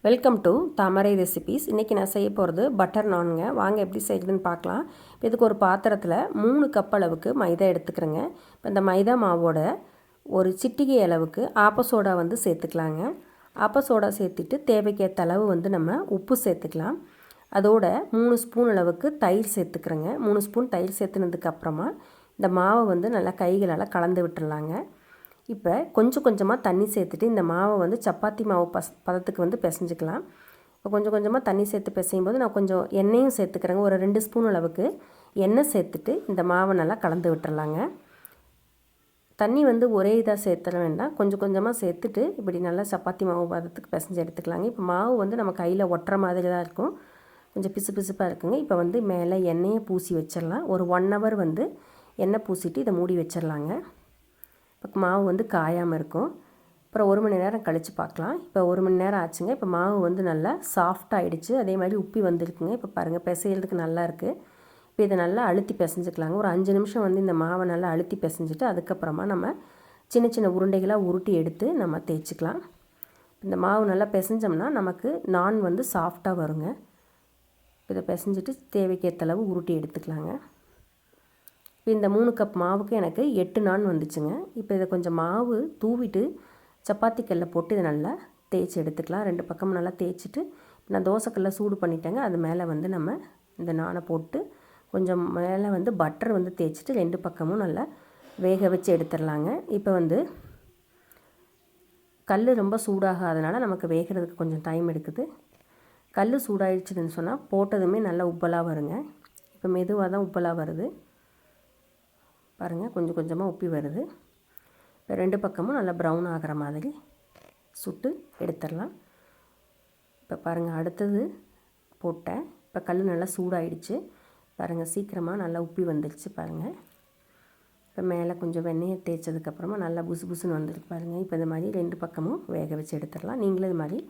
Welcome to Thamarai recipes. இன்றைக்கி நான் செய்ய போகிறது பட்டர் நான்ங்க. வாங்க எப்படி செய்கிறதுன்னு பார்க்கலாம். இப்போ இதுக்கு ஒரு பாத்திரத்தில் 3 கப் அளவுக்கு மைதா எடுத்துக்கிறேங்க. இப்போ இந்த மைதா மாவோட ஒரு சிட்டிகை அளவுக்கு ஆப்பசோடா சேர்த்துக்கலாங்க. ஆப்பசோடா சேர்த்துட்டு தேவைக்கேற்ற அளவு நம்ம உப்பு சேர்த்துக்கலாம். அதோட 3 ஸ்பூன் அளவுக்கு தயிர் சேர்த்துக்கிறேங்க. 3 ஸ்பூன் தயிர் சேர்த்துனதுக்கப்புறமா இந்த மாவை நல்லா கைகளால் கலந்து விட்டுடலாங்க. இப்போ கொஞ்சம் கொஞ்சமாக தண்ணி சேர்த்துட்டு இந்த மாவை சப்பாத்தி மாவு பதத்துக்கு பிசைஞ்சிக்கலாம். இப்போ கொஞ்சம் கொஞ்சமாக தண்ணி சேர்த்து பிசையும் போது நான் கொஞ்சம் எண்ணெயும் சேர்த்துக்கிறேங்க. ஒரு 2 ஸ்பூன் அளவுக்கு எண்ணெய் சேர்த்துட்டு இந்த மாவை நல்லா கலந்து விட்டுறலாங்க. தண்ணி ஒரே இதாக சேர்த்துட வேண்டாம், கொஞ்சம் கொஞ்சமாக சேர்த்துட்டு இப்படி நல்லா சப்பாத்தி மாவு பதத்துக்கு பிசைஞ்சு எடுத்துக்கலாங்க. இப்போ மாவு நம்ம கையில் ஒட்டுற மாதிரி தான் இருக்கும், கொஞ்சம் பிசு பிசுப்பாக இருக்குங்க. இப்போ மேலே எண்ணெயை பூசி வச்சிடலாம். ஒரு 1 ஹவர் எண்ணெய் பூசிட்டு இதை மூடி வச்சிடலாங்க. இப்போ மாவு காயாமல் இருக்கும். அப்புறம் 1 மணி நேரம் கழித்து பார்க்கலாம். இப்போ 1 மணி நேரம் ஆச்சுங்க. இப்போ மாவு நல்லா சாஃப்டாகிடுச்சு, அதே மாதிரி உப்பி வந்திருக்குங்க. இப்போ பாருங்கள், பிசைகிறதுக்கு நல்லா இருக்குது. இப்போ இதை நல்லா அழுத்தி பிசைஞ்சிக்கலாங்க. ஒரு 5 நிமிஷம் இந்த மாவை நல்லா அழுத்தி பிசைஞ்சிட்டு அதுக்கப்புறமா நம்ம சின்ன சின்ன உருண்டைகளாக உருட்டி எடுத்து நம்ம தேய்ச்சிக்கலாம். இந்த மாவு நல்லா பிசைஞ்சோம்னா நமக்கு நான் சாஃப்டாக வருங்க. இதை பிசைஞ்சிட்டு தேவைக்கேற்ற அளவு உருட்டி எடுத்துக்கலாங்க. இப்போ இந்த 3 கப் மாவுக்கு எனக்கு 8 நான் வந்துச்சுங்க. இப்போ இதை கொஞ்சம் மாவு தூவிட்டு சப்பாத்தி கல்லை போட்டு இதை நல்லா தேய்ச்சி எடுத்துக்கலாம். 2 பக்கமும் நல்லா தேய்ச்சிட்டு நான் தோசைக்கல்லை சூடு பண்ணிட்டேங்க. அது மேலே நம்ம இந்த நானை போட்டு கொஞ்சம் மேலே பட்டர் தேய்ச்சிட்டு 2 பக்கமும் நல்லா வேக வச்சு எடுத்துடலாங்க. இப்போ கல் ரொம்ப சூடாகாதனால நமக்கு வேகிறதுக்கு கொஞ்சம் டைம் எடுக்குது. கல் சூடாகிடுச்சுன்னு சொன்னால் போட்டதுமே நல்லா உப்பலாக வருங்க. இப்போ மெதுவாக தான் உப்பலாக வருது பாருங்கள், கொஞ்சம் கொஞ்சமாக உப்பி வருது. இப்போ 2 பக்கமும் நல்லா ப்ரௌன் ஆகிற மாதிரி சுட்டு எடுத்துடலாம். இப்போ பாருங்கள், அடுத்தது போட்டேன். இப்போ கல் நல்லா சூடாயிடுச்சு பாருங்கள், சீக்கிரமாக நல்லா உப்பி வந்துடுச்சு பாருங்கள். இப்போ மேலே கொஞ்சம் வெண்ணெயை தேய்ச்சதுக்கப்புறமா நல்லா புசு புசுன்னு வந்துருக்கு பாருங்கள். இப்போ இந்த மாதிரி 2 பக்கமும் வேக வச்சு எடுத்துடலாம். நீங்களும் இது மாதிரி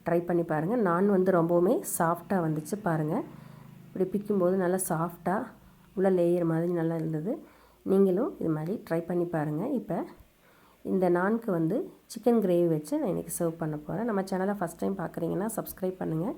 ட்ரை பண்ணி பாருங்கள். நான் ரொம்பவுமே சாஃப்டாக வந்துச்சு பாருங்கள். இப்படி பிக்கும்போது நல்லா சாஃப்டாக உள்ள லேயர் மாதிரி நல்லா இருந்தது. நீங்களும் இது மாதிரி ட்ரை பண்ணி பாருங்கள். இப்போ இந்த நான்க்கு சிக்கன் கிரேவி வச்சு நான் இன்றைக்கி சர்வ் பண்ண போகிறேன். நம்ம சேனலை ஃபஸ்ட் டைம் பார்க்குறீங்கன்னா சப்ஸ்கிரைப் பண்ணுங்கள்.